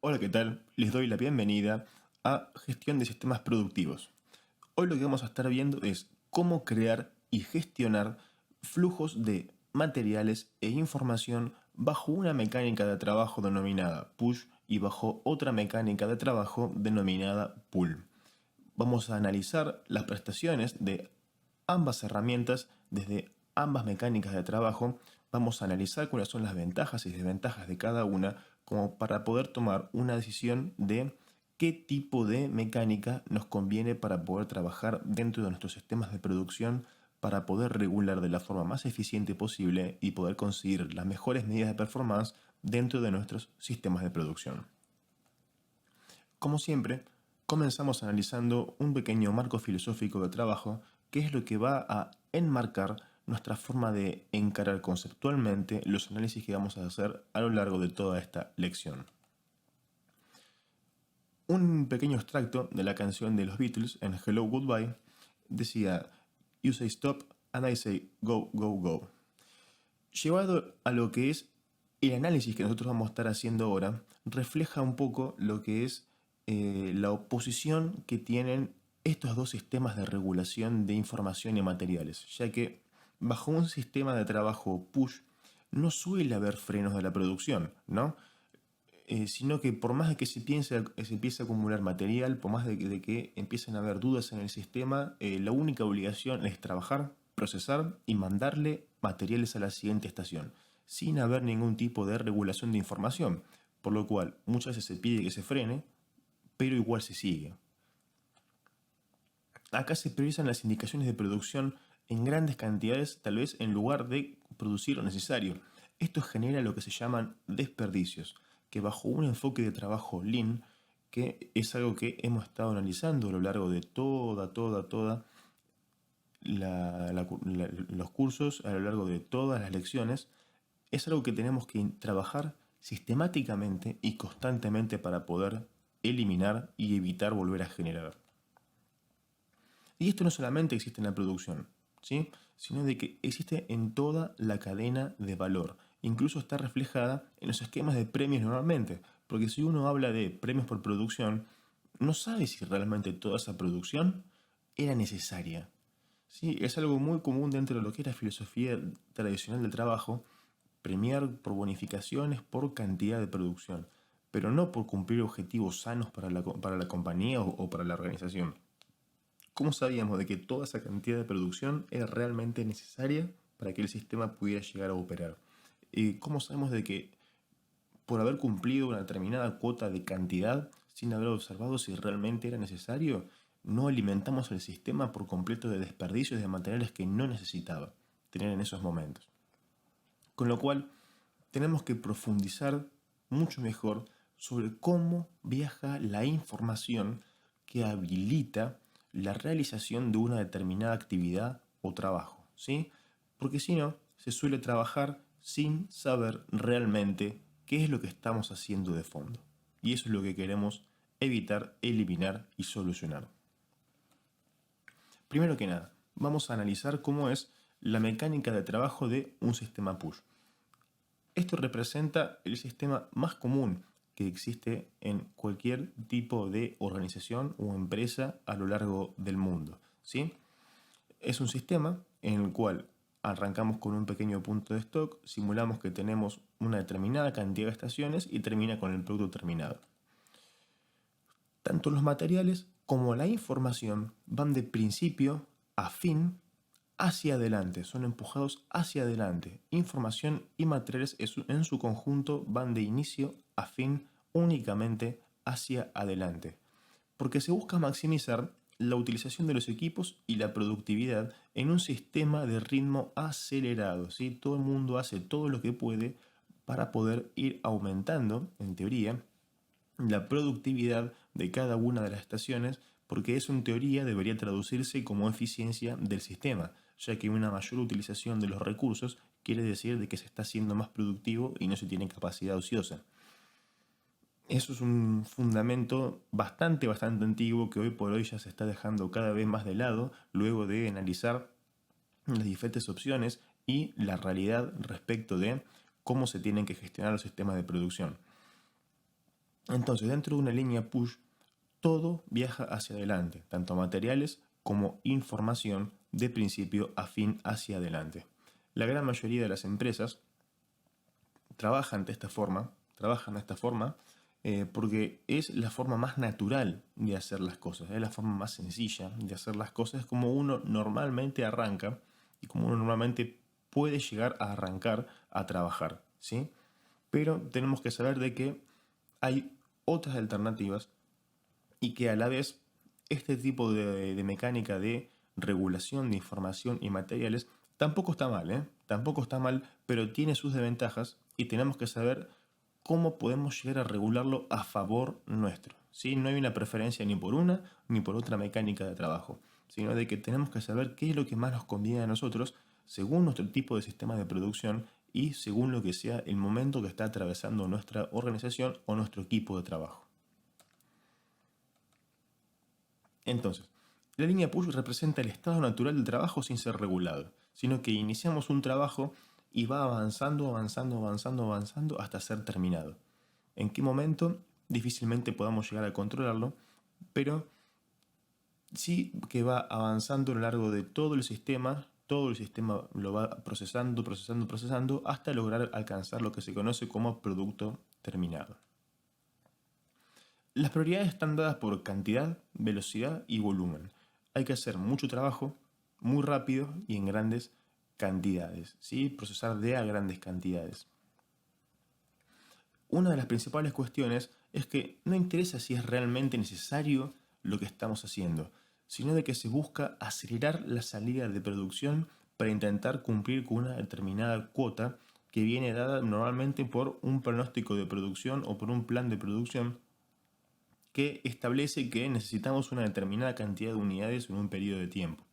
Hola, ¿qué tal? Les doy la bienvenida a Gestión de Sistemas Productivos. Hoy lo que vamos a estar viendo es cómo crear y gestionar flujos de materiales e información bajo una mecánica de trabajo denominada push y bajo otra mecánica de trabajo denominada pull. Vamos a analizar las prestaciones de ambas herramientas desde ambas mecánicas de trabajo. Vamos a analizar cuáles son las ventajas y desventajas de cada una como para poder tomar una decisión de qué tipo de mecánica nos conviene para poder trabajar dentro de nuestros sistemas de producción, para poder regular de la forma más eficiente posible y poder conseguir las mejores medidas de performance dentro de nuestros sistemas de producción. Como siempre, comenzamos analizando un pequeño marco filosófico de trabajo que es lo que va a enmarcar nuestra forma de encarar conceptualmente los análisis que vamos a hacer a lo largo de toda esta lección. Un pequeño extracto de la canción de los Beatles en Hello Goodbye decía: "You say stop and I say go, go, go". Llevado a lo que es el análisis que nosotros vamos a estar haciendo ahora, refleja un poco lo que es la oposición que tienen estos dos sistemas de regulación de información y materiales, ya que bajo un sistema de trabajo push no suele haber frenos de la producción, ¿no? Sino que por más de que se empiece a acumular material, por más de que empiecen a haber dudas en el sistema, la única obligación es trabajar, procesar y mandarle materiales a la siguiente estación, sin haber ningún tipo de regulación de información, por lo cual muchas veces se pide que se frene, pero igual se sigue. Acá se priorizan las indicaciones de producción en grandes cantidades, tal vez en lugar de producir lo necesario. Esto genera lo que se llaman desperdicios, que bajo un enfoque de trabajo lean, que es algo que hemos estado analizando a lo largo de toda los cursos, a lo largo de todas las lecciones, es algo que tenemos que trabajar sistemáticamente y constantemente para poder eliminar y evitar volver a generar. Y esto no solamente existe en la producción, ¿sí? Sino de que existe en toda la cadena de valor. Incluso está reflejada en los esquemas de premios normalmente, porque si uno habla de premios por producción, no sabe si realmente toda esa producción era necesaria. ¿Sí? Es algo muy común dentro de lo que es la filosofía tradicional del trabajo, premiar por bonificaciones por cantidad de producción, pero no por cumplir objetivos sanos para la compañía o para la organización. ¿Cómo sabíamos de que toda esa cantidad de producción era realmente necesaria para que el sistema pudiera llegar a operar? ¿Cómo sabemos de que por haber cumplido una determinada cuota de cantidad sin haber observado si realmente era necesario, no alimentamos el sistema por completo de desperdicios de materiales que no necesitaba tener en esos momentos? Con lo cual, tenemos que profundizar mucho mejor sobre cómo viaja la información que habilita la realización de una determinada actividad o trabajo, ¿sí? Porque si no, se suele trabajar sin saber realmente qué es lo que estamos haciendo de fondo. Y eso es lo que queremos evitar, eliminar y solucionar. Primero que nada, vamos a analizar cómo es la mecánica de trabajo de un sistema push. Esto representa el sistema más común que existe en cualquier tipo de organización o empresa a lo largo del mundo, ¿sí? Es un sistema en el cual arrancamos con un pequeño punto de stock, simulamos que tenemos una determinada cantidad de estaciones y termina con el producto terminado. Tanto los materiales como la información van de principio a fin hacia adelante, son empujados hacia adelante. Información y materiales en su conjunto van de inicio a fin únicamente hacia adelante, porque se busca maximizar la utilización de los equipos y la productividad en un sistema de ritmo acelerado, ¿sí? Todo el mundo hace todo lo que puede para poder ir aumentando, en teoría, la productividad de cada una de las estaciones, porque eso en teoría debería traducirse como eficiencia del sistema, ya que una mayor utilización de los recursos quiere decir de que se está siendo más productivo y no se tiene capacidad ociosa. Eso es un fundamento bastante antiguo que hoy por hoy ya se está dejando cada vez más de lado luego de analizar las diferentes opciones y la realidad respecto de cómo se tienen que gestionar los sistemas de producción. Entonces, dentro de una línea push, todo viaja hacia adelante, tanto materiales como información de principio a fin hacia adelante. La gran mayoría de las empresas trabajan de esta forma porque es la forma más natural de hacer las cosas, es la forma más sencilla de hacer las cosas, es como uno normalmente arranca y como uno normalmente puede llegar a arrancar a trabajar, ¿sí? Pero tenemos que saber de que hay otras alternativas y que a la vez este tipo de mecánica de regulación de información y materiales tampoco está mal, ¿eh? Tampoco está mal, pero tiene sus desventajas y tenemos que saber cómo podemos llegar a regularlo a favor nuestro, ¿sí? No hay una preferencia ni por una ni por otra mecánica de trabajo, sino de que tenemos que saber qué es lo que más nos conviene a nosotros según nuestro tipo de sistema de producción y según lo que sea el momento que está atravesando nuestra organización o nuestro equipo de trabajo. Entonces, la línea push representa el estado natural del trabajo sin ser regulado, sino que iniciamos un trabajo y va avanzando, avanzando, avanzando, avanzando hasta ser terminado. ¿En qué momento? Difícilmente podamos llegar a controlarlo, pero sí que va avanzando a lo largo de todo el sistema lo va procesando, procesando, procesando, hasta lograr alcanzar lo que se conoce como producto terminado. Las prioridades están dadas por cantidad, velocidad y volumen. Hay que hacer mucho trabajo, muy rápido y en grandes cantidades, ¿sí? Procesar de a grandes cantidades. Una de las principales cuestiones es que no interesa si es realmente necesario lo que estamos haciendo, sino de que se busca acelerar la salida de producción para intentar cumplir con una determinada cuota que viene dada normalmente por un pronóstico de producción o por un plan de producción que establece que necesitamos una determinada cantidad de unidades en un periodo de tiempo.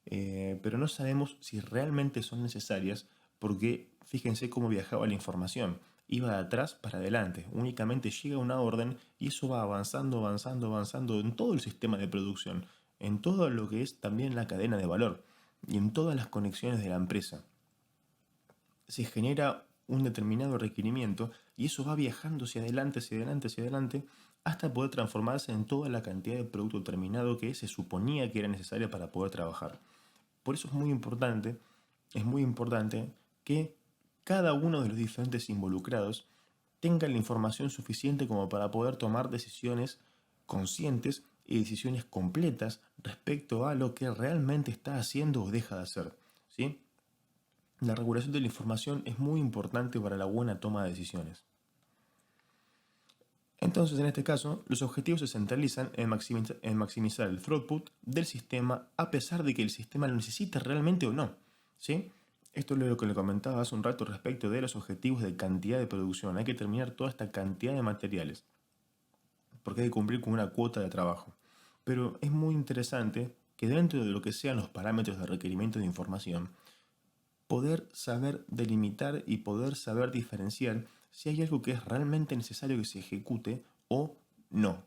Pero no sabemos si realmente son necesarias porque fíjense cómo viajaba la información. Iba de atrás para adelante. Únicamente llega una orden y eso va avanzando, avanzando, avanzando en todo el sistema de producción, en todo lo que es también la cadena de valor y en todas las conexiones de la empresa. Se genera un determinado requerimiento y eso va viajando hacia adelante, hacia adelante, hacia adelante, hasta poder transformarse en toda la cantidad de producto terminado que se suponía que era necesaria para poder trabajar. Por eso es muy importante que cada uno de los diferentes involucrados tenga la información suficiente como para poder tomar decisiones conscientes y decisiones completas respecto a lo que realmente está haciendo o deja de hacer, ¿sí? La regulación de la información es muy importante para la buena toma de decisiones. Entonces, en este caso, los objetivos se centralizan en maximizar el throughput del sistema a pesar de que el sistema lo necesite realmente o no, ¿sí? Esto es lo que le comentaba hace un rato respecto de los objetivos de cantidad de producción. Hay que terminar toda esta cantidad de materiales porque hay que cumplir con una cuota de trabajo. Pero es muy interesante que dentro de lo que sean los parámetros de requerimiento de información, poder saber delimitar y poder saber diferenciar si hay algo que es realmente necesario que se ejecute o no.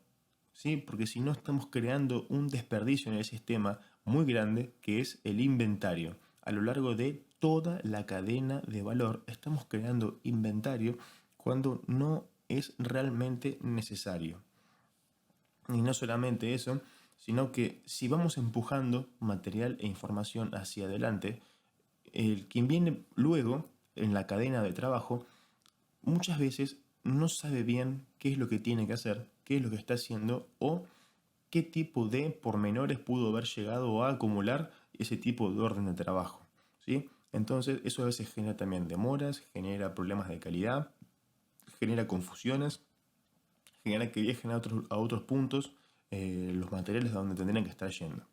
¿Sí? Porque si no estamos creando un desperdicio en el sistema muy grande que es el inventario. A lo largo de toda la cadena de valor estamos creando inventario cuando no es realmente necesario. Y no solamente eso, sino que si vamos empujando material e información hacia adelante, quien viene luego en la cadena de trabajo muchas veces no sabe bien qué es lo que tiene que hacer, qué es lo que está haciendo o qué tipo de pormenores pudo haber llegado a acumular ese tipo de orden de trabajo, ¿sí? Entonces eso a veces genera también demoras, genera problemas de calidad, genera confusiones, genera que viajen a otros puntos los materiales a donde tendrían que estar yendo.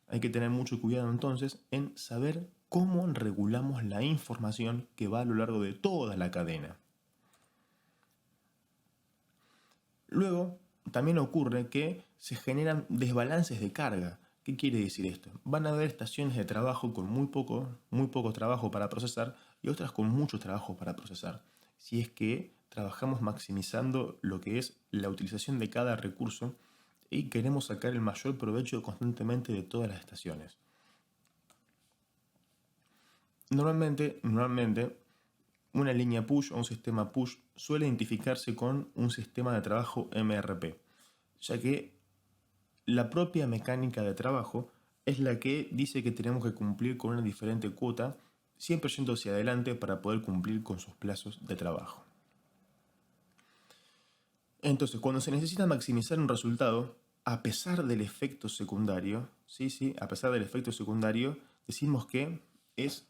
Hay que tener mucho cuidado entonces en saber cómo regulamos la información que va a lo largo de toda la cadena. Luego, también ocurre que se generan desbalances de carga. ¿Qué quiere decir esto? Van a haber estaciones de trabajo con muy poco trabajo para procesar y otras con mucho trabajo para procesar. Si es que trabajamos maximizando lo que es la utilización de cada recurso y queremos sacar el mayor provecho constantemente de todas las estaciones. Normalmente una línea push o un sistema push suele identificarse con un sistema de trabajo MRP, ya que la propia mecánica de trabajo es la que dice que tenemos que cumplir con una diferente cuota, siempre yendo hacia adelante para poder cumplir con sus plazos de trabajo. Entonces, cuando se necesita maximizar un resultado, a pesar del efecto secundario, a pesar del efecto secundario, decimos que es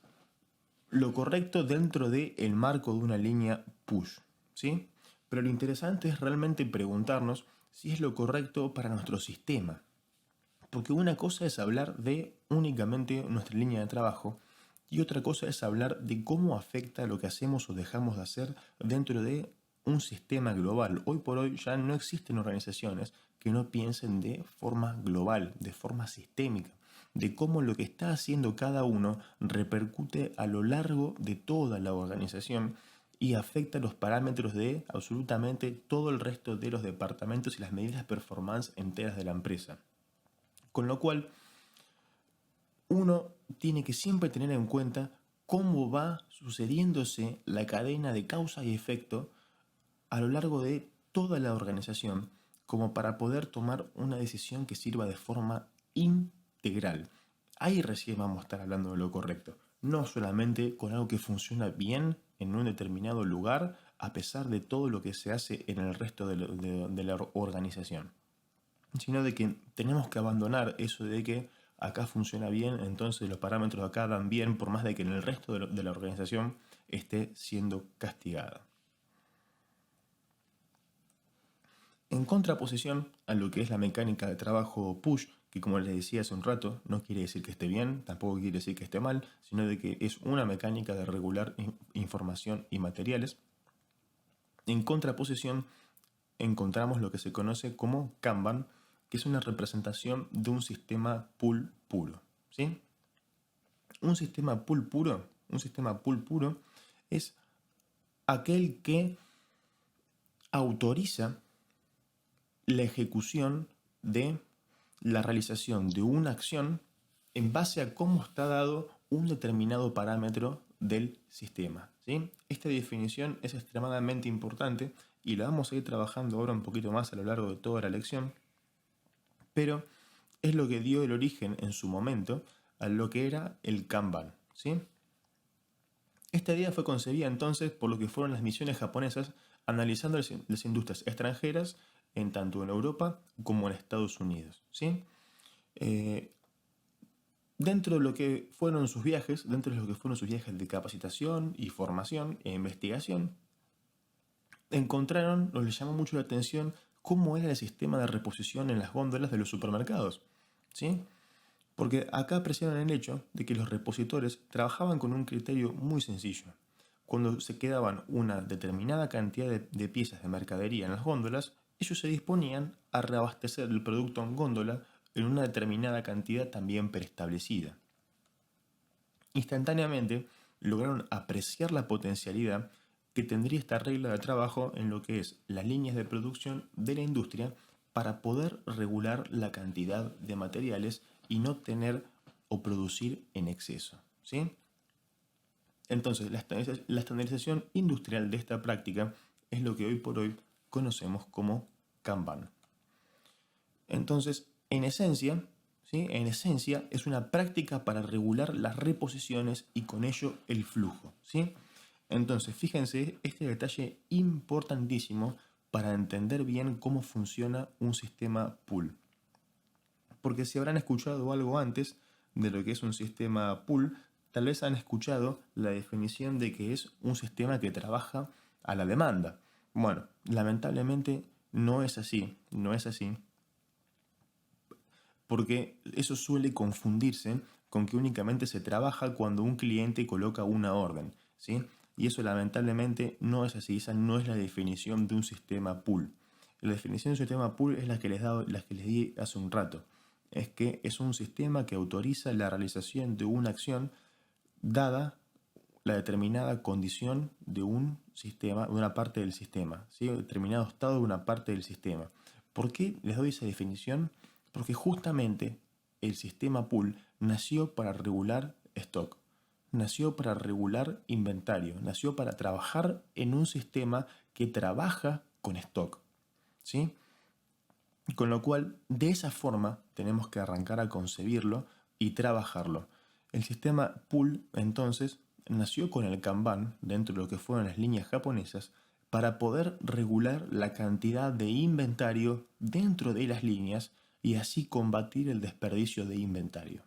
lo correcto dentro del marco de una línea push, ¿sí? Pero lo interesante es realmente preguntarnos si es lo correcto para nuestro sistema. Porque una cosa es hablar de únicamente nuestra línea de trabajo y otra cosa es hablar de cómo afecta lo que hacemos o dejamos de hacer dentro de un sistema global. Hoy por hoy ya no existen organizaciones que no piensen de forma global, de forma sistémica, de cómo lo que está haciendo cada uno repercute a lo largo de toda la organización y afecta los parámetros de absolutamente todo el resto de los departamentos y las medidas de performance enteras de la empresa. Con lo cual, uno tiene que siempre tener en cuenta cómo va sucediéndose la cadena de causa y efecto a lo largo de toda la organización, como para poder tomar una decisión que sirva de forma integral. Ahí recién vamos a estar hablando de lo correcto, no solamente con algo que funciona bien en un determinado lugar, a pesar de todo lo que se hace en el resto de la organización, sino de que tenemos que abandonar eso de que acá funciona bien, entonces los parámetros de acá dan bien, por más de que en el resto de la organización esté siendo castigada. En contraposición a lo que es la mecánica de trabajo push, que como les decía hace un rato, no quiere decir que esté bien, tampoco quiere decir que esté mal, sino de que es una mecánica de regular información y materiales. En contraposición encontramos lo que se conoce como Kanban, que es una representación de un sistema pull puro, ¿sí? Un sistema pull puro es aquel que autoriza la ejecución de la realización de una acción en base a cómo está dado un determinado parámetro del sistema, ¿sí? Esta definición es extremadamente importante y la vamos a ir trabajando ahora un poquito más a lo largo de toda la lección, pero es lo que dio el origen en su momento a lo que era el Kanban, ¿sí? Esta idea fue concebida entonces por lo que fueron las misiones japonesas analizando las industrias extranjeras tanto en Europa como en Estados Unidos, ¿sí? Dentro de lo que fueron sus viajes, de capacitación y formación e investigación, les llamó mucho la atención cómo era el sistema de reposición en las góndolas de los supermercados, ¿sí? Porque acá apreciaron el hecho de que los repositores trabajaban con un criterio muy sencillo. Cuando se quedaban una determinada cantidad de piezas de mercadería en las góndolas, ellos se disponían a reabastecer el producto en góndola en una determinada cantidad también preestablecida. Instantáneamente lograron apreciar la potencialidad que tendría esta regla de trabajo en lo que es las líneas de producción de la industria para poder regular la cantidad de materiales y no tener o producir en exceso, ¿sí? Entonces, la estandarización industrial de esta práctica es lo que hoy por hoy conocemos como Kanban. Entonces, en esencia, ¿sí? Es una práctica para regular las reposiciones y con ello el flujo, ¿sí? Entonces, fíjense este detalle importantísimo para entender bien cómo funciona un sistema pull. Porque si habrán escuchado algo antes de lo que es un sistema pull, tal vez han escuchado la definición de que es un sistema que trabaja a la demanda. Bueno, lamentablemente no es así, porque eso suele confundirse con que únicamente se trabaja cuando un cliente coloca una orden, ¿sí? Y eso lamentablemente no es así, esa no es la definición de un sistema pull. La definición de un sistema pull es la que les di hace un rato. Es que es un sistema que autoriza la realización de una acción dada la determinada condición de un sistema, de una parte del sistema, ¿sí? Determinado estado de una parte del sistema. ¿Por qué les doy esa definición? Porque justamente el sistema pull nació para regular stock, nació para regular inventario, nació para trabajar en un sistema que trabaja con stock, ¿sí? Con lo cual, de esa forma, tenemos que arrancar a concebirlo y trabajarlo. El sistema Pull, entonces, nació con el Kanban, dentro de lo que fueron las líneas japonesas, para poder regular la cantidad de inventario dentro de las líneas y así combatir el desperdicio de inventario.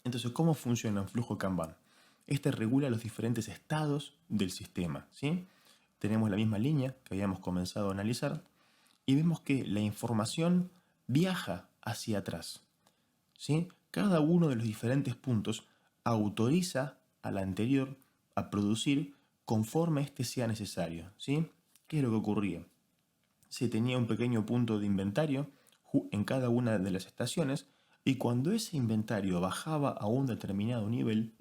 Entonces, ¿cómo funciona un flujo Kanban? Este regula los diferentes estados del sistema, ¿sí? Tenemos la misma línea que habíamos comenzado a analizar y vemos que la información viaja hacia atrás, ¿sí? Cada uno de los diferentes puntos autoriza al anterior a producir conforme éste sea necesario, ¿sí? ¿Qué es lo que ocurría? Se tenía un pequeño punto de inventario en cada una de las estaciones y cuando ese inventario bajaba a un determinado nivel,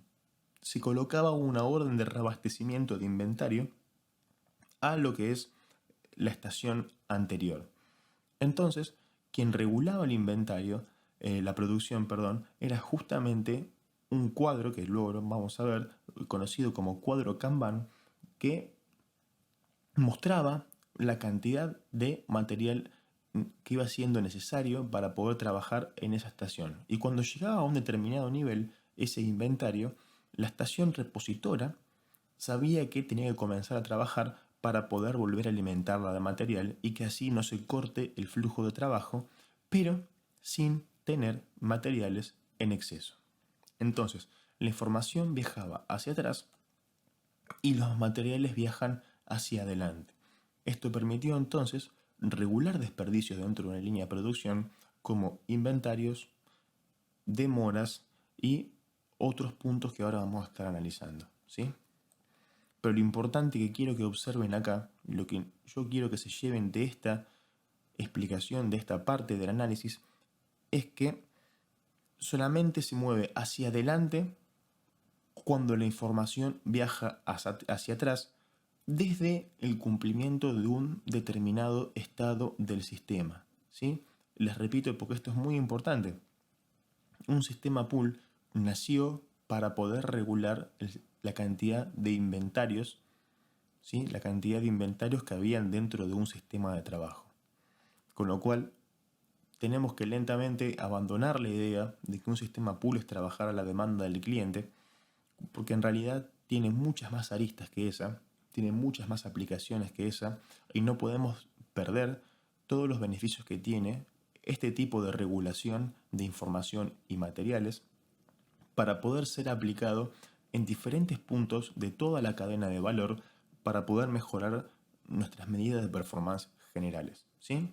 se colocaba una orden de reabastecimiento de inventario a lo que es la estación anterior. Entonces, quien regulaba el inventario, la producción, perdón, era justamente un cuadro que luego vamos a ver, conocido como cuadro Kanban, que mostraba la cantidad de material que iba siendo necesario para poder trabajar en esa estación. Y cuando llegaba a un determinado nivel, ese inventario, la estación repositora sabía que tenía que comenzar a trabajar para poder volver a alimentarla de material y que así no se corte el flujo de trabajo, pero sin tener materiales en exceso. Entonces, la información viajaba hacia atrás y los materiales viajan hacia adelante. Esto permitió entonces regular desperdicios dentro de una línea de producción como inventarios, demoras y otros puntos que ahora vamos a estar analizando, ¿sí? Pero lo importante que quiero que observen acá, lo que yo quiero que se lleven de esta explicación, de esta parte del análisis, es que solamente se mueve hacia adelante cuando la información viaja hacia atrás desde el cumplimiento de un determinado estado del sistema, ¿sí? Les repito porque esto es muy importante. Un sistema pool nació para poder regular la cantidad de inventarios, ¿sí? La cantidad de inventarios que habían dentro de un sistema de trabajo. Con lo cual, tenemos que lentamente abandonar la idea de que un sistema pool es trabajar a la demanda del cliente, porque en realidad tiene muchas más aristas que esa, tiene muchas más aplicaciones que esa, y no podemos perder todos los beneficios que tiene este tipo de regulación de información y materiales para poder ser aplicado en diferentes puntos de toda la cadena de valor para poder mejorar nuestras medidas de performance generales, ¿sí?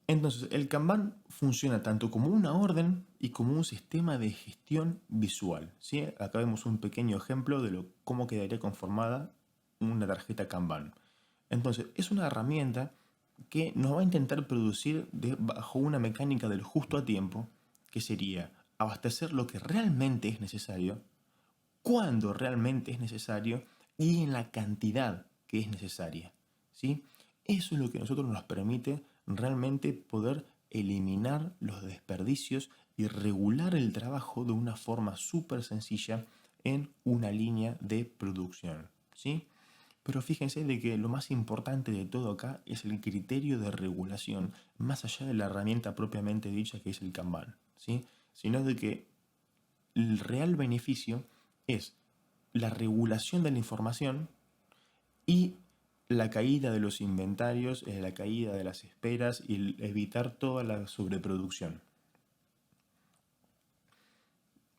Entonces, el Kanban funciona tanto como una orden y como un sistema de gestión visual, ¿sí? Acá vemos un pequeño ejemplo de cómo quedaría conformada una tarjeta Kanban. Entonces, es una herramienta que nos va a intentar producir bajo una mecánica del justo a tiempo, que sería abastecer lo que realmente es necesario, cuando realmente es necesario y en la cantidad que es necesaria, ¿sí? Eso es lo que a nosotros nos permite realmente poder eliminar los desperdicios y regular el trabajo de una forma súper sencilla en una línea de producción, ¿sí? Pero fíjense de que lo más importante de todo acá es el criterio de regulación, más allá de la herramienta propiamente dicha que es el Kanban, ¿sí? Sino de que el real beneficio es la regulación de la información y la caída de los inventarios, la caída de las esperas y el evitar toda la sobreproducción.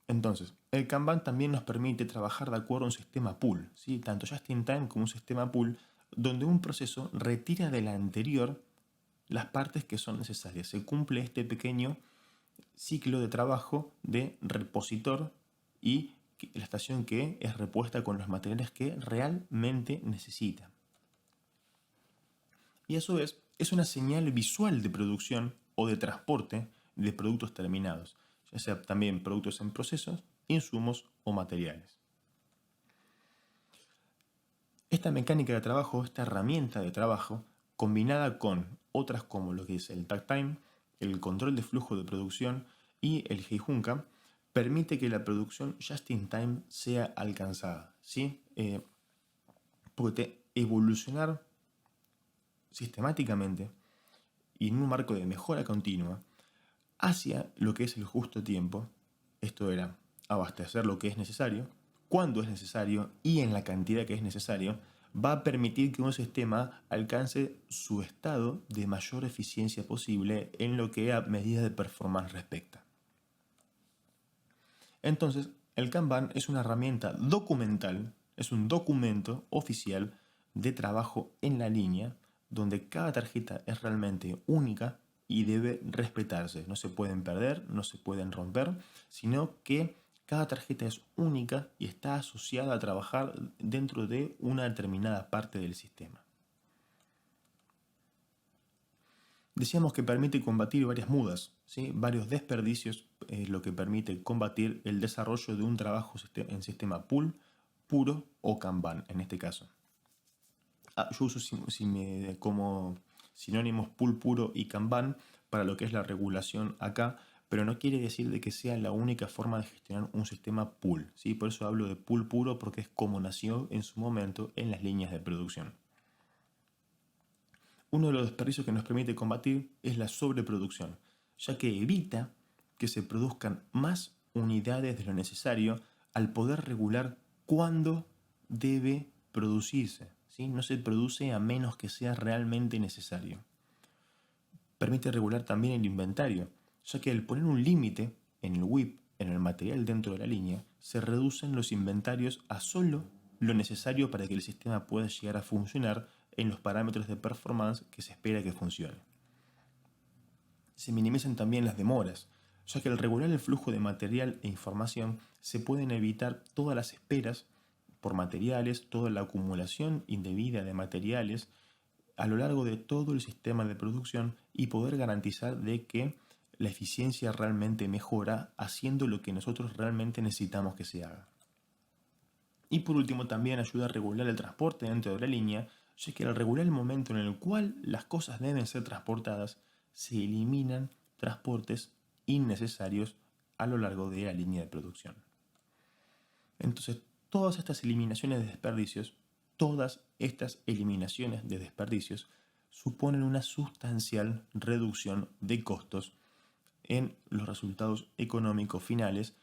Entonces, el Kanban también nos permite trabajar de acuerdo a un sistema pool, ¿sí? Tanto just in time como un sistema pool, donde un proceso retira de la anterior las partes que son necesarias. Se cumple este pequeño ciclo de trabajo de repositor y la estación que es repuesta con los materiales que realmente necesita. Y a su vez es una señal visual de producción o de transporte de productos terminados, ya sea también productos en procesos, insumos o materiales. Esta mecánica de trabajo, esta herramienta de trabajo, combinada con otras como lo que es el takt time, el control de flujo de producción y el Heijunka permite que la producción just in time sea alcanzada, ¿sí? Porque evolucionar sistemáticamente y en un marco de mejora continua hacia lo que es el justo tiempo, esto era abastecer lo que es necesario, cuando es necesario y en la cantidad que es necesario, va a permitir que un sistema alcance su estado de mayor eficiencia posible en lo que a medida de performance respecta. Entonces, el Kanban es una herramienta documental, es un documento oficial de trabajo en la línea, donde cada tarjeta es realmente única y debe respetarse. No se pueden perder, no se pueden romper, sino que cada tarjeta es única y está asociada a trabajar dentro de una determinada parte del sistema. Decíamos que permite combatir varias mudas, ¿sí? Varios desperdicios, lo que permite combatir el desarrollo de un trabajo en sistema pool, puro o Kanban en este caso. Yo uso como sinónimos pool puro y Kanban para lo que es la regulación acá, pero no quiere decir de que sea la única forma de gestionar un sistema pool, ¿sí? Por eso hablo de pool puro, porque es como nació en su momento en las líneas de producción. Uno de los desperdicios que nos permite combatir es la sobreproducción, ya que evita que se produzcan más unidades de lo necesario al poder regular cuándo debe producirse, ¿sí? No se produce a menos que sea realmente necesario. Permite regular también el inventario, ya que al poner un límite en el WIP, en el material dentro de la línea, se reducen los inventarios a solo lo necesario para que el sistema pueda llegar a funcionar en los parámetros de performance que se espera que funcione. Se minimizan también las demoras, ya que al regular el flujo de material e información se pueden evitar todas las esperas por materiales, toda la acumulación indebida de materiales a lo largo de todo el sistema de producción y poder garantizar de que la eficiencia realmente mejora haciendo lo que nosotros realmente necesitamos que se haga. Y por último también ayuda a regular el transporte dentro de la línea, ya que al regular el momento en el cual las cosas deben ser transportadas, se eliminan transportes innecesarios a lo largo de la línea de producción. Entonces, todas estas eliminaciones de desperdicios suponen una sustancial reducción de costos en los resultados económicos finales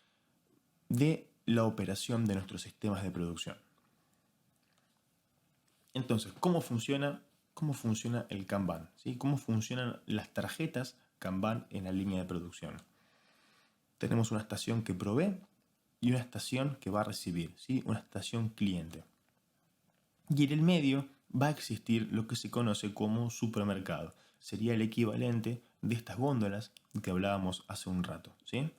de la operación de nuestros sistemas de producción. Entonces, ¿cómo funciona el Kanban? ¿Sí? ¿Cómo funcionan las tarjetas Kanban en la línea de producción? Tenemos una estación que provee y una estación que va a recibir, ¿sí? Una estación cliente. Y en el medio va a existir lo que se conoce como supermercado. Sería el equivalente de estas góndolas que hablábamos hace un rato, ¿sí?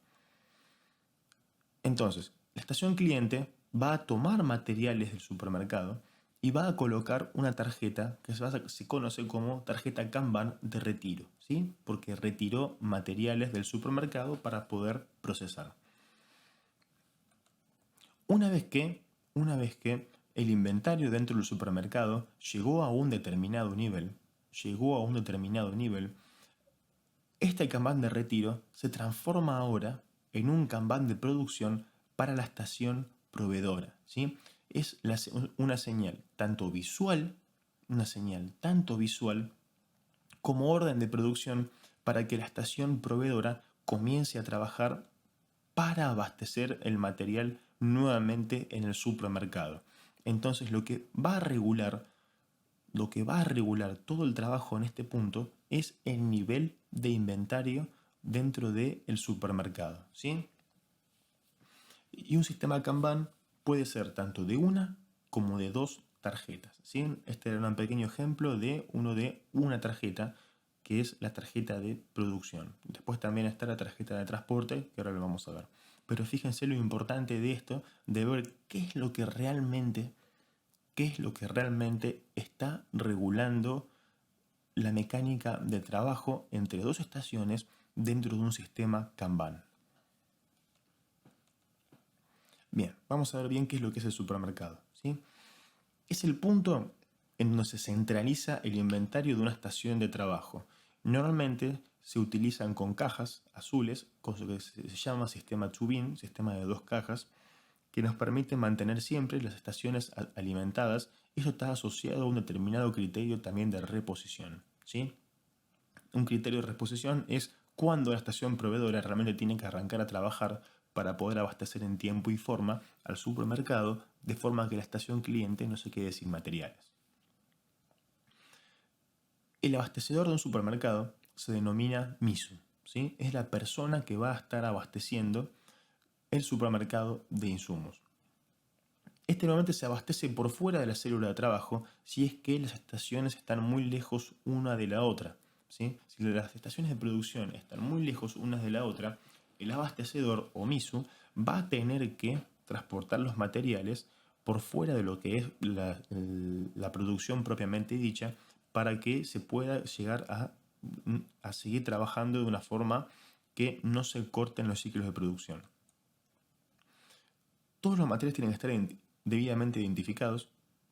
Entonces, la estación cliente va a tomar materiales del supermercado y va a colocar una tarjeta que se conoce como tarjeta Kanban de retiro, ¿sí? Porque retiró materiales del supermercado para poder procesar. Una vez que el inventario dentro del supermercado llegó a un determinado nivel, este Kanban de retiro se transforma ahora en un Kanban de producción para la estación proveedora, ¿sí? Es una señal tanto visual como orden de producción para que la estación proveedora comience a trabajar para abastecer el material nuevamente en el supermercado. Entonces lo que va a regular todo el trabajo en este punto es el nivel de inventario dentro del supermercado, ¿sí? Y un sistema Kanban puede ser tanto de una como de dos tarjetas, ¿sí? Este era un pequeño ejemplo de una tarjeta, que es la tarjeta de producción. Después también está la tarjeta de transporte, que ahora lo vamos a ver. Pero fíjense lo importante de esto, de ver qué es lo que realmente está regulando la mecánica de trabajo entre dos estaciones dentro de un sistema Kanban. Bien, vamos a ver bien qué es lo que es el supermercado, ¿sí? Es el punto en donde se centraliza el inventario de una estación de trabajo. Normalmente se utilizan con cajas azules, con lo que se llama sistema two-bin, sistema de 2 cajas, que nos permite mantener siempre las estaciones alimentadas. Eso está asociado a un determinado criterio también de reposición, ¿sí? Un criterio de reposición es cuando la estación proveedora realmente tiene que arrancar a trabajar para poder abastecer en tiempo y forma al supermercado, de forma que la estación cliente no se quede sin materiales. El abastecedor de un supermercado se denomina MISU, ¿sí? Es la persona que va a estar abasteciendo el supermercado de insumos. Este normalmente se abastece por fuera de la célula de trabajo si es que las estaciones están muy lejos una de la otra, ¿sí? Si las estaciones de producción están muy lejos unas de la otra, el abastecedor o MISU va a tener que transportar los materiales por fuera de lo que es la producción propiamente dicha para que se pueda llegar a seguir trabajando de una forma que no se corten los ciclos de producción. Todos los materiales tienen que estar debidamente identificados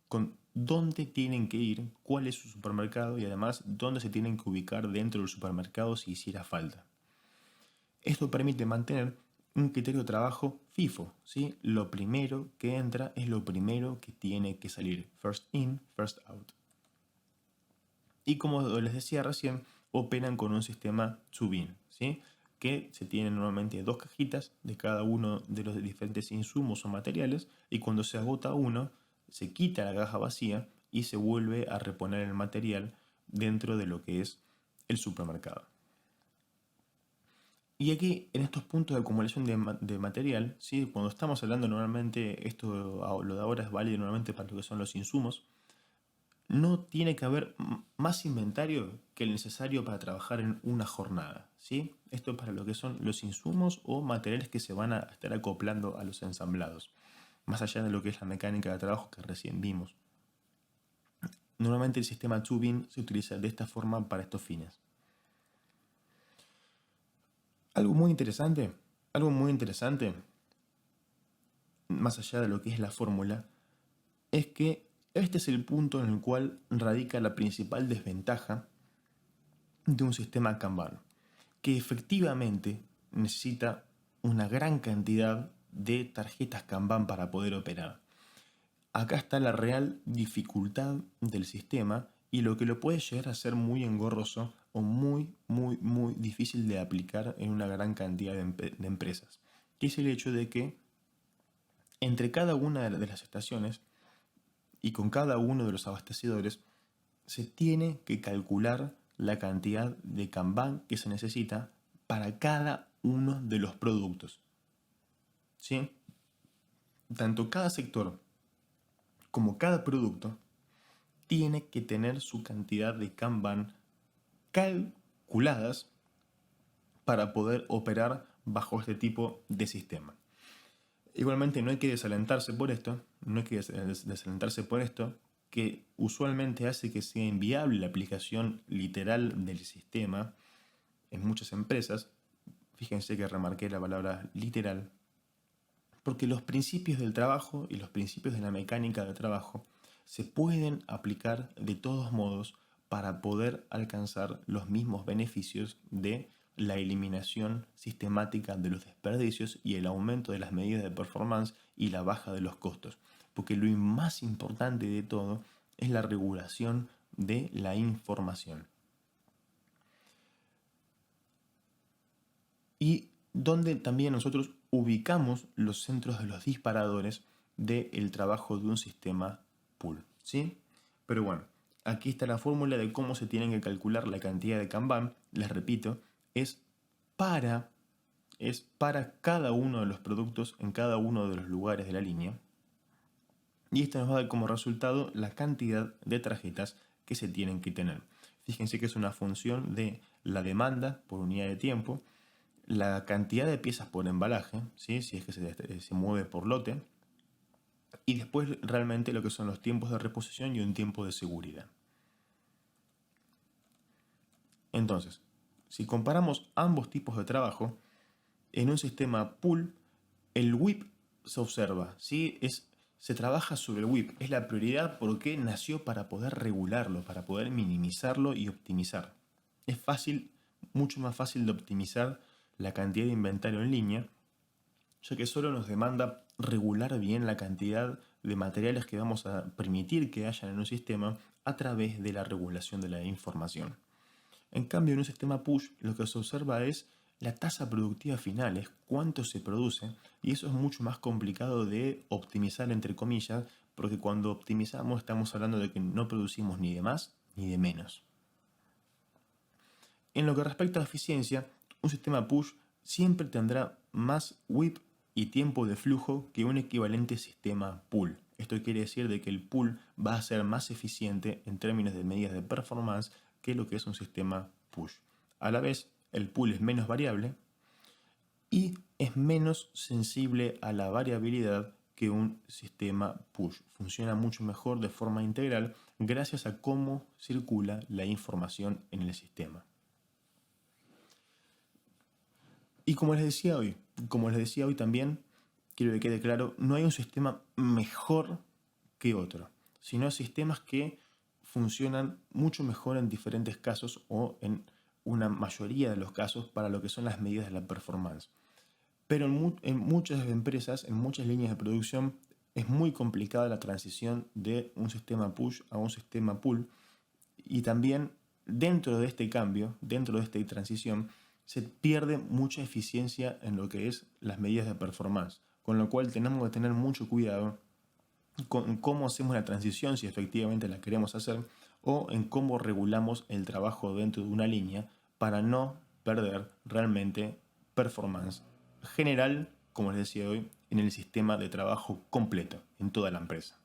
con dónde tienen que ir, cuál es su supermercado y además dónde se tienen que ubicar dentro del supermercado si hiciera falta. Esto permite mantener un criterio de trabajo FIFO, ¿sí? Lo primero que entra es lo primero que tiene que salir. First in, first out. Y como les decía recién, operan con un sistema two-bin, ¿sí? Que se tienen normalmente 2 cajitas de cada uno de los diferentes insumos o materiales, y cuando se agota uno, se quita la caja vacía y se vuelve a reponer el material dentro de lo que es el supermercado. Y aquí, en estos puntos de acumulación de material, ¿sí? Cuando estamos hablando normalmente, lo de ahora es válido normalmente para lo que son los insumos, no tiene que haber más inventario que el necesario para trabajar en una jornada, ¿sí? Esto para lo que son los insumos o materiales que se van a estar acoplando a los ensamblados, más allá de lo que es la mecánica de trabajo que recién vimos. Normalmente el sistema two-bin se utiliza de esta forma para estos fines. Algo muy interesante, más allá de lo que es la fórmula, es que este es el punto en el cual radica la principal desventaja de un sistema Kanban, que efectivamente necesita una gran cantidad de tarjetas Kanban para poder operar. Acá está la real dificultad del sistema y lo que lo puede llegar a ser muy engorroso o muy difícil de aplicar en una gran cantidad de empresas, que es el hecho de que entre cada una de las estaciones y con cada uno de los abastecedores se tiene que calcular la cantidad de Kanban que se necesita para cada uno de los productos, ¿sí? Tanto cada sector como cada producto tiene que tener su cantidad de Kanban calculadas para poder operar bajo este tipo de sistema. Igualmente no hay que desalentarse por esto, que usualmente hace que sea inviable la aplicación literal del sistema en muchas empresas. Fíjense que remarqué la palabra literal, porque los principios del trabajo y los principios de la mecánica de trabajo se pueden aplicar de todos modos para poder alcanzar los mismos beneficios de la eliminación sistemática de los desperdicios y el aumento de las medidas de performance y la baja de los costos. Porque lo más importante de todo es la regulación de la información. Y donde también nosotros ubicamos los centros de los disparadores del trabajo de un sistema pool, ¿sí? Pero bueno, aquí está la fórmula de cómo se tienen que calcular la cantidad de Kanban. Les repito, es para cada uno de los productos en cada uno de los lugares de la línea. Y esto nos va a dar como resultado la cantidad de tarjetas que se tienen que tener. Fíjense que es una función de la demanda por unidad de tiempo, la cantidad de piezas por embalaje, ¿sí? Si es que se mueve por lote, y después realmente lo que son los tiempos de reposición y un tiempo de seguridad. Entonces, si comparamos ambos tipos de trabajo, en un sistema pool, el WIP se observa, ¿sí? Se trabaja sobre el WIP, es la prioridad porque nació para poder regularlo, para poder minimizarlo y optimizar. Es fácil mucho más fácil de optimizar la cantidad de inventario en línea, ya que solo nos demanda regular bien la cantidad de materiales que vamos a permitir que hayan en un sistema a través de la regulación de la información. En cambio, en un sistema push lo que se observa es la tasa productiva final, es cuánto se produce, y eso es mucho más complicado de optimizar entre comillas, porque cuando optimizamos estamos hablando de que no producimos ni de más ni de menos. En lo que respecta a eficiencia, un sistema push siempre tendrá más WIP y tiempo de flujo que un equivalente sistema pull. Esto quiere decir de que el pull va a ser más eficiente en términos de medidas de performance que lo que es un sistema push. A la vez, el pull es menos variable y es menos sensible a la variabilidad que un sistema push. Funciona mucho mejor de forma integral gracias a cómo circula la información en el sistema. Y como les decía hoy también, quiero que quede claro, no hay un sistema mejor que otro, sino sistemas que funcionan mucho mejor en diferentes casos o en una mayoría de los casos para lo que son las medidas de la performance. Pero en muchas empresas, en muchas líneas de producción, es muy complicada la transición de un sistema push a un sistema pull, y también dentro de este cambio, dentro de esta transición, se pierde mucha eficiencia en lo que es las medidas de performance, con lo cual tenemos que tener mucho cuidado con cómo hacemos la transición, si efectivamente la queremos hacer, o en cómo regulamos el trabajo dentro de una línea para no perder realmente performance general, como les decía hoy, en el sistema de trabajo completo, en toda la empresa.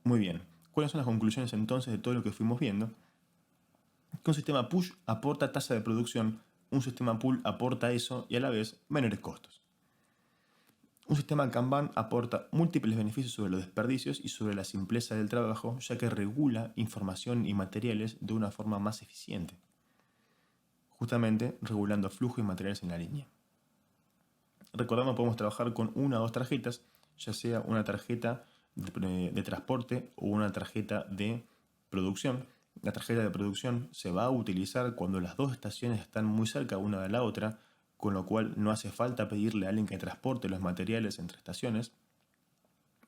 Muy bien, ¿cuáles son las conclusiones entonces de todo lo que fuimos viendo? Que un sistema push aporta tasa de producción, un sistema pull aporta eso y a la vez menores costos. Un sistema Kanban aporta múltiples beneficios sobre los desperdicios y sobre la simpleza del trabajo, ya que regula información y materiales de una forma más eficiente, justamente regulando flujo y materiales en la línea. Recordamos, podemos trabajar con una o dos tarjetas, ya sea una tarjeta de transporte o una tarjeta de producción. La tarjeta de producción se va a utilizar cuando las dos estaciones están muy cerca una de la otra, con lo cual no hace falta pedirle a alguien que transporte los materiales entre estaciones.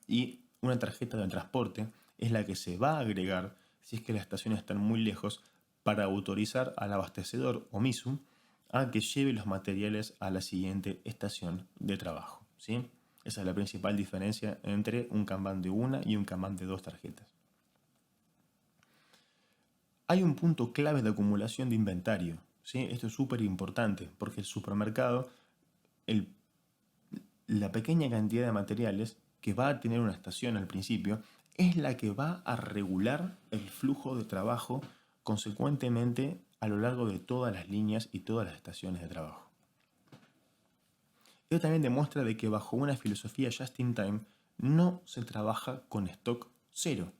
Y una tarjeta de transporte es la que se va a agregar si es que las estaciones están muy lejos para autorizar al abastecedor o MISU a que lleve los materiales a la siguiente estación de trabajo, ¿sí? Esa es la principal diferencia entre un Kanban de una y un Kanban de dos tarjetas. Hay un punto clave de acumulación de inventario, ¿sí? Esto es súper importante porque el supermercado, la pequeña cantidad de materiales que va a tener una estación al principio es la que va a regular el flujo de trabajo consecuentemente a lo largo de todas las líneas y todas las estaciones de trabajo. Esto también demuestra de que bajo una filosofía just in time no se trabaja con stock cero.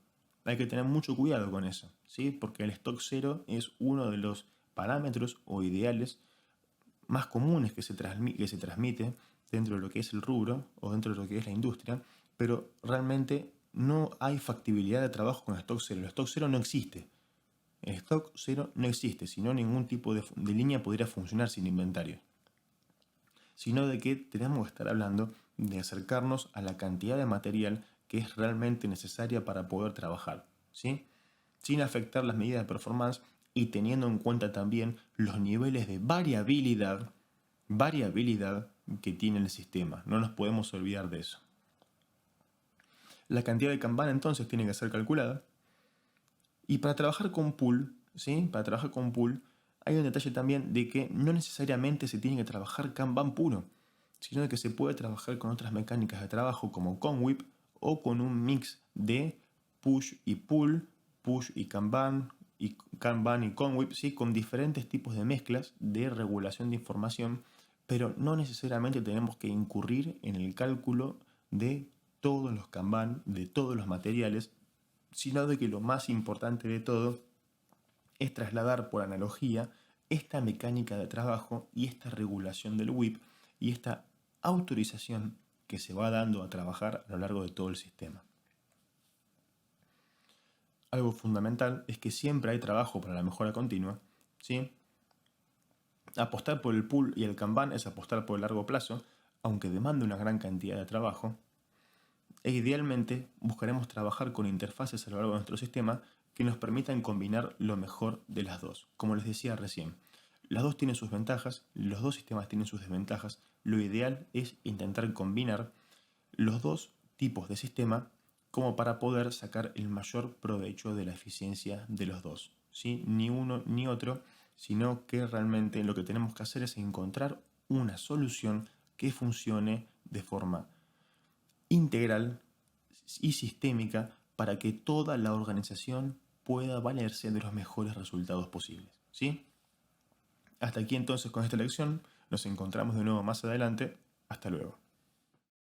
Hay que tener mucho cuidado con eso, ¿sí? Porque el stock cero es uno de los parámetros o ideales más comunes que se transmite dentro de lo que es el rubro o dentro de lo que es la industria, pero realmente no hay factibilidad de trabajo con stock cero. El stock cero no existe. El stock cero no existe, sino ningún tipo de línea podría funcionar sin inventario. Sino de que tenemos que estar hablando de acercarnos a la cantidad de material que es realmente necesaria para poder trabajar, ¿sí? Sin afectar las medidas de performance y teniendo en cuenta también los niveles de variabilidad que tiene el sistema. No nos podemos olvidar de eso. La cantidad de Kanban entonces tiene que ser calculada. Y para trabajar con pool, ¿sí? Para trabajar con pool hay un detalle también de que no necesariamente se tiene que trabajar Kanban puro, sino que se puede trabajar con otras mecánicas de trabajo como Conwip o con un mix de push y pull, push y Kanban y Conwip, ¿sí? Con diferentes tipos de mezclas de regulación de información, pero no necesariamente tenemos que incurrir en el cálculo de todos los Kanban, de todos los materiales, sino de que lo más importante de todo es trasladar por analogía esta mecánica de trabajo y esta regulación del WIP y esta autorización que se va dando a trabajar a lo largo de todo el sistema. Algo fundamental es que siempre hay trabajo para la mejora continua, ¿sí? Apostar por el pool y el Kanban es apostar por el largo plazo, aunque demande una gran cantidad de trabajo. E idealmente buscaremos trabajar con interfaces a lo largo de nuestro sistema que nos permitan combinar lo mejor de las dos. Como les decía recién, las dos tienen sus ventajas, los dos sistemas tienen sus desventajas. Lo ideal es intentar combinar los dos tipos de sistema como para poder sacar el mayor provecho de la eficiencia de los dos. ¿Sí? Ni uno ni otro, sino que realmente lo que tenemos que hacer es encontrar una solución que funcione de forma integral y sistémica para que toda la organización pueda valerse de los mejores resultados posibles. ¿Sí? Hasta aquí entonces con esta lección. Nos encontramos de nuevo más adelante. Hasta luego.